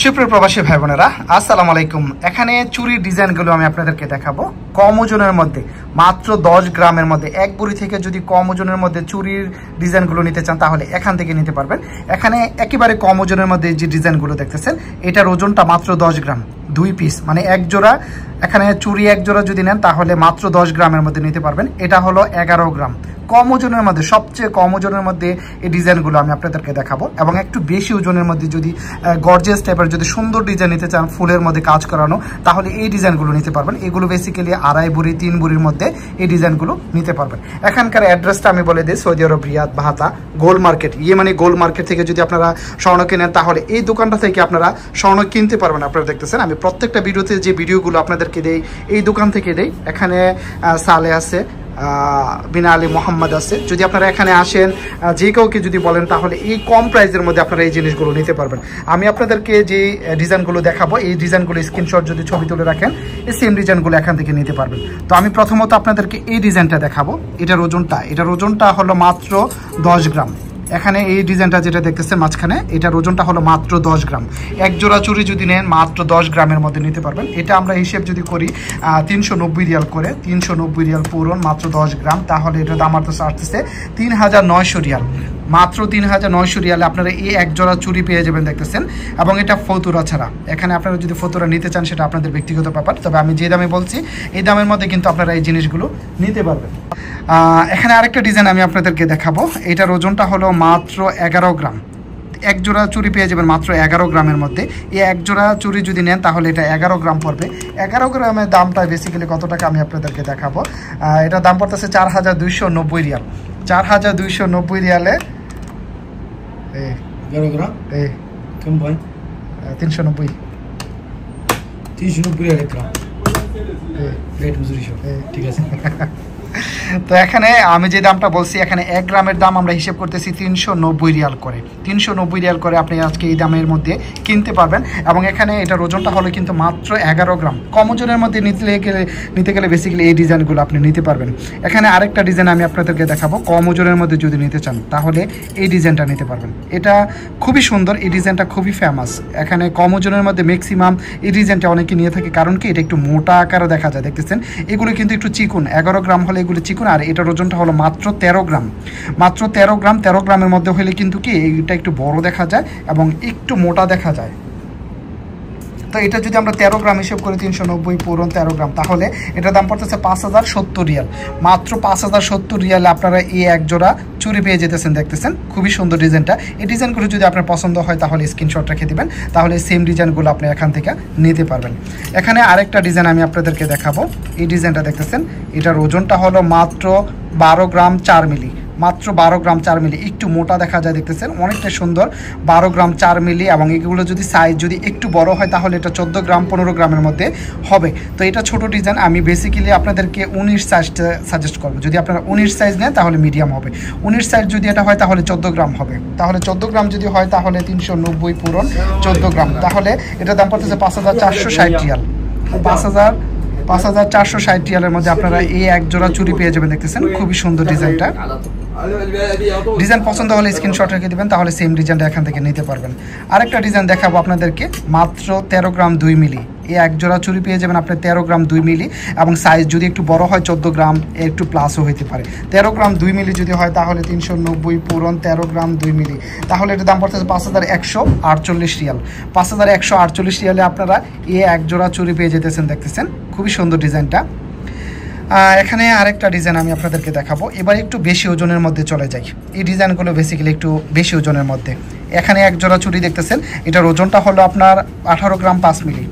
সুপ্রিয় প্রবাসী ভাই বোনেরা আসসালামু আলাইকুম। এখানে চুরির ডিজাইনগুলো আমি আপনাদেরকে দেখাবো কম ওজনের মধ্যে, মাত্র 10 গ্রামের মধ্যে। এক বুড়ি থেকে যদি কম ওজনের মধ্যে চুরির ডিজাইনগুলো নিতে চান তাহলে এখান থেকে নিতে পারবেন। এখানে একেবারে কম ওজনের মধ্যে যে ডিজাইনগুলো দেখতেছেন এটার ওজনটা মাত্র 10 গ্রাম, 2 পিস মানে এক জোড়া। এখানে চুরি এক জোড়া যদি নেন তাহলে মাত্র 10 গ্রামের মধ্যে নিতে পারবেন। এটা হলো 11 গ্রাম, কম ওজনের মধ্যে, সবচেয়ে কম ওজনের মধ্যে এই ডিজাইনগুলো আমি আপনাদেরকে দেখাবো। এবং একটু বেশি ওজনের মধ্যে যদি গর্জিয়াস টাইপের যদি সুন্দর ডিজাইন নিতে চান, ফুলের মধ্যে কাজ করানো, তাহলে এই ডিজাইনগুলো নিতে পারবেন। এগুলো বেসিক্যালি 2.5 বুড়ি 3 বুড়ির মধ্যে এই ডিজাইনগুলো নিতে পারবেন। এখানকার অ্যাড্রেসটা আমি বলে দিই, সৌদি আরব রিয়াদ বাহাতা গোল্ড মার্কেট, মানে গোল্ড মার্কেট থেকে যদি আপনারা স্বর্ণ কেনেন তাহলে এই দোকানটা থেকে আপনারা স্বর্ণ কিনতে পারবেন। আপনারা দেখতেছেন আমি প্রত্যেকটা ভিডিওতে যে ভিডিওগুলো আপনাদেরকে দেই এই দোকান থেকে দেই। এখানে সালে আছে, বিনা আলী মোহাম্মদ আছে। যদি আপনারা এখানে আসেন, যে কাউকে যদি বলেন তাহলে এই কম প্রাইসের মধ্যে আপনারা এই জিনিসগুলো নিতে পারবেন। আমি আপনাদেরকে যে ডিজাইনগুলো দেখাবো এই ডিজাইনগুলো স্ক্রিনশট যদি ছবি তুলে রাখেন এই সেম ডিজাইনগুলো এখান থেকে নিতে পারবেন। তো আমি প্রথমত আপনাদেরকে এই ডিজাইনটা দেখাবো। এটার ওজনটা হলো মাত্র 10 গ্রাম। এখানে এই ডিজাইনটা যেটা দেখতেছেন মাঝখানে, এটার ওজনটা হলো মাত্র 10 গ্রাম। এক জোড়া চুরি যদি নেন মাত্র 10 গ্রামের মধ্যে নিতে পারবেন। এটা আমরা হিসেব যদি করি 390 রিয়াল করে, 390 রিয়াল পূরণ মাত্র 10 গ্রাম, তাহলে এটা দাম আসতেছে 3900 রিয়াল। মাত্র 3900 রিয়ালে আপনারা এই এক জোড়া চুরি পেয়ে যাবেন দেখতেছেন। এবং এটা ফতুরা ছাড়া। এখানে আপনারা যদি ফতুরা নিতে চান সেটা আপনাদের ব্যক্তিগত ব্যাপার, তবে আমি যে দামে বলছি এই দামের মধ্যে কিন্তু আপনারা এই জিনিসগুলো নিতে পারবেন। এখানে আরেকটা ডিজাইন আমি আপনাদেরকে দেখাবো। এটার ওজনটা হলো মাত্র 11 গ্রাম। এক জোড়া চুরি পেয়ে যাবেন মাত্র 11 গ্রামের মধ্যে। এই এক জোড়া চুরি যদি নেন তাহলে এটা 11 গ্রাম পড়বে। 11 গ্রামের দামটা বেসিক্যালি কত টাকা আমি আপনাদেরকে দেখাবো। এটার দাম পড়তেছে 4290 রিয়াল। 4290 রিয়ালে 11 গ্রাম কম ভাই 390 রিয়াল গ্রাম ঠিক আছে। তো এখানে আমি যে দামটা বলছি, এখানে 1 গ্রামের দাম আমরা হিসেব করতেছি 390 রিয়াল করে। 390 রিয়াল করে আপনি আজকে এই দামের মধ্যে কিনতে পারবেন। এবং এখানে এটার ওজনটা হলো কিন্তু মাত্র 11 গ্রাম। কম ওজনের মধ্যে নিতে গেলে বেসিক্যালি এই ডিজাইনগুলো আপনি নিতে পারবেন। এখানে আরেকটা ডিজাইন আমি আপনাদেরকে দেখাবো। কম ওজনের মধ্যে যদি নিতে চান তাহলে এই ডিজাইনটা নিতে পারবেন। এটা খুবই সুন্দর, এই ডিজাইনটা খুবই ফেমাস। এখানে কম ওজনের মধ্যে ম্যাক্সিমাম এই ডিজাইনটা অনেকে নিয়ে থাকে, কারণ কি এটা একটু মোটা আকারে দেখা যায়। দেখতেছেন এগুলো কিন্তু একটু চিকুন, 11 গ্রাম হলে এগুলো চিকুন। আর এটার ওজনটা হলো মাত্র 13 গ্রাম। মাত্র 13 গ্রাম। 13 গ্রামের মধ্যে হলে কিন্তু কি এটা একটু বড় দেখা যায় এবং একটু মোটা দেখা যায়। তো এটা যদি আমরা 13 গ্রাম হিসেব করি, 390 পূরণ 13 গ্রাম, তাহলে এটার দাম পড়তেছে 5070 রিয়াল। মাত্র 5070 রিয়ালে আপনারা এই এক জোড়া চুরি পেয়ে যেতেছেন। দেখতেছেন খুবই সুন্দর ডিজাইনটা। এই ডিজাইনগুলো যদি আপনার পছন্দ হয় তাহলে স্ক্রিনশট রেখে দিবেন, তাহলে সেম ডিজাইনগুলো আপনি এখান থেকে নিতে পারবেন। এখানে আরেকটা ডিজাইন আমি আপনাদেরকে দেখাবো। এই ডিজাইনটা দেখতেছেন, এটার ওজনটা হলো মাত্র 12 গ্রাম 4 মিলি। মাত্র 12 গ্রাম 4 মিলি, একটু মোটা দেখা যায়। দেখতেছেন অনেকটা সুন্দর, 12 গ্রাম 4 মিলি। এবং এগুলো যদি সাইজ যদি একটু বড় হয় তাহলে এটা 14 গ্রাম 15 গ্রামের মধ্যে হবে। তো এটা ছোট ডিজাইন, আমি বেসিক্যালি আপনাদেরকে 19 সাইজটা সাজেস্ট করবো। যদি আপনারা 19 সাইজ নেন তাহলে মিডিয়াম হবে। 19 সাইজ যদি এটা হয় তাহলে 14 গ্রাম হবে। তাহলে 14 গ্রাম যদি হয় তাহলে 390 পূরণ 14 গ্রাম, তাহলে এটার দাম পড়তেছে 5460 রিয়াল। 5460 রিয়ালের মধ্যে আপনারা এই এক জোড়া চুরি পেয়ে যাবেন। দেখতেছেন খুবই সুন্দর ডিজাইনটা। ডিজাইন পছন্দ হলে স্ক্রিনশট রেখে দেবেন, তাহলে সেম ডিজাইনটা এখান থেকে নিতে পারবেন। আরেকটা ডিজাইন দেখাবো আপনাদেরকে, মাত্র 13 গ্রাম 2 মিলি। এই এক জোড়া চুরি পেয়ে যাবেন আপনি 13 গ্রাম 2 মিলি। এবং সাইজ যদি একটু বড় হয় 14 গ্রাম, একটু প্লাসও হইতে পারে। 13 গ্রাম 2 মিলি যদি হয় তাহলে 390 পূরণ 13 গ্রাম 2 মিলি, তাহলে এটার দাম পড়তেছে 5148 রিয়াল। 5148 রিয়ালে আপনারা এই এক জোড়া চুরি পেয়ে যেতেছেন। দেখতেছেন খুবই সুন্দর ডিজাইনটা। এখানে আরেকটা ডিজাইন আমি আপনাদেরকে দেখাবো। এবার একটু বেশি ওজনের মধ্যে চলে যাই। এই ডিজাইনগুলো বেসিক্যালি একটু বেশি ওজনের মধ্যে। এখানে এক জোড়া চুরি দেখতেছেন, এটার ওজনটা হলো আপনার 18 গ্রাম 5 মিলি।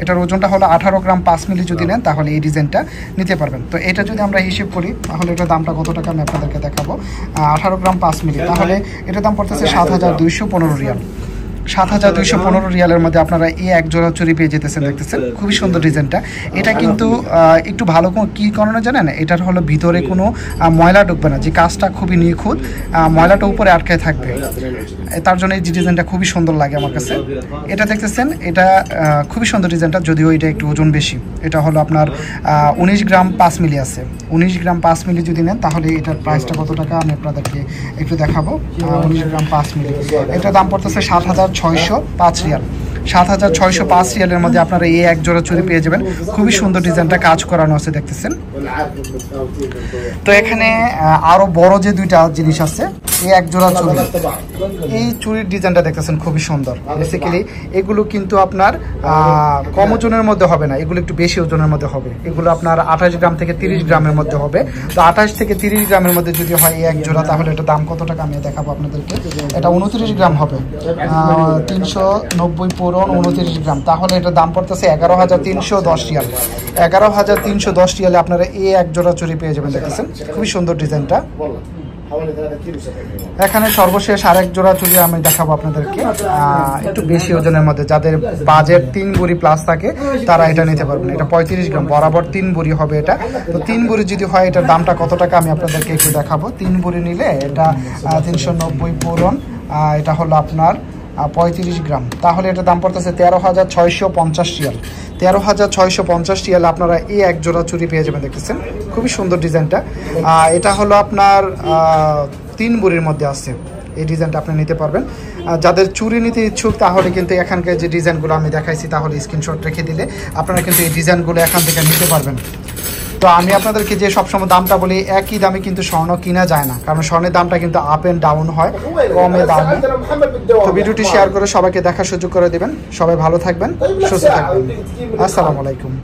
এটার ওজনটা হলো 18 গ্রাম 5 মিলি যদি নেন তাহলে এই ডিজাইনটা নিতে পারবেন। তো এটা যদি আমরা হিসেব করি তাহলে এটার দামটা কত টাকা আমি আপনাদেরকে দেখাবো। 18 গ্রাম 5 মিলি, তাহলে এটার দাম পড়তেছে 7215 রিয়াল। 7215 রিয়ালের মধ্যে আপনারা এই এক জোড়া চুরি পেয়ে যেতেছেন। দেখতেছেন খুবই সুন্দর ডিজাইনটা। এটা কিন্তু একটু ভালো কি কারণে জানেন, এটার হলো ভিতরে কোনো ময়লা ঢুকবে না, যে কাজটা খুবই নিখুঁত, ময়লাটা উপরে আটকে থাকবে, তার জন্য এই ডিজাইনটা খুবই সুন্দর লাগে আমার কাছে। এটা দেখতেছেন, এটা খুবই সুন্দর ডিজাইনটা, যদিও এটা একটু ওজন বেশি। এটা হলো আপনার 19 গ্রাম 5 মিলি আছে। 19 গ্রাম 5 মিলি যদি নেন তাহলে এটার প্রাইসটা কত টাকা আমি আপনাদেরকে একটু দেখাবো। 19 গ্রাম 5 মিলি, এটার দাম পড়তেছে 7605 রিয়াল। 7605 রিয়ালের মধ্যে আপনারা এই এক জোড়া চুড়ি পেয়ে যাবেন। খুবই সুন্দর ডিজাইনটা কাজ করানো আছে দেখতেছেন। তো এখানে আরো বড় যে দুইটা জিনিস আছে, এই এক জোড়া চুড়ি, এই চুড়ির ডিজাইনটা দেখতেছেন খুবই সুন্দর। বেসিক্যালি এগুলো কিন্তু আপনার কম ওজনের মধ্যে হবে না, এগুলো একটু বেশি ওজনের মধ্যে হবে। এগুলো আপনার 28 গ্রাম থেকে 30 গ্রামের মধ্যে হবে। তো 28 থেকে 30 গ্রামের মধ্যে যদি হয় এই এক জোড়া, তাহলে এটা দাম কত টাকা আমি দেখাবো আপনাদেরকে। এটা 29 গ্রাম হবে, 390 পূরণ 29 গ্রাম, তাহলে এটা দাম পড়তেছে 11,310 রিয়াল। 11,310 রিয়ালে আপনারা এই এক জোড়া চুড়ি পেয়ে যাবেন দেখতেছেন। খুবই সুন্দর ডিজাইনটা। এখানে সর্বশেষ আরেক জোড়া চুড়ি আমি দেখাবো আপনাদেরকে, একটু বেশি ওজনের মধ্যে। যাদের বাজেট 3 ভরি প্লাস থাকে তারা এটা নিতে পারবেন। এটা 35 গ্রাম বরাবর 3 ভরি হবে এটা। তো 3 ভরি যদি হয় এটার দামটা কত টাকা আমি আপনাদেরকে একটু দেখাবো। 3 ভরি নিলে এটা 390 পূরণ, এটা হলো আপনার 35 গ্রাম, তাহলে এটা দাম পড়তেছে 13,650 রিয়াল। 13,650 রিয়াল আপনারা এই এক জোড়া চুড়ি পেয়ে যাবেন দেখতেছেন। খুবই সুন্দর ডিজাইনটা। এটা হলো আপনার 3 ভরির মধ্যে আছে, এই ডিজাইনটা আপনি নিতে পারবেন। যাদের চুড়ি নিতে ইচ্ছুক তাহলে কিন্তু এখানকার যে ডিজাইনগুলো আমি দেখাইছি তাহলে স্ক্রিনশট রেখে দিলে আপনারা কিন্তু এই ডিজাইনগুলো এখান থেকে নিতে পারবেন। তো আমি আপনাদেরকে যে সবসময় দামটা বলি, একই দামে কিন্তু স্বর্ণ কিনা যায় না, কারণ স্বর্ণের দামটা কিন্তু আপ এন্ড ডাউন হয়, কমে দামে। তো ভিডিওটি শেয়ার করে সবাইকে দেখার সুযোগ করে দিবেন। সবাই ভালো থাকবেন, সুস্থ থাকবেন। আসসালামু আলাইকুম।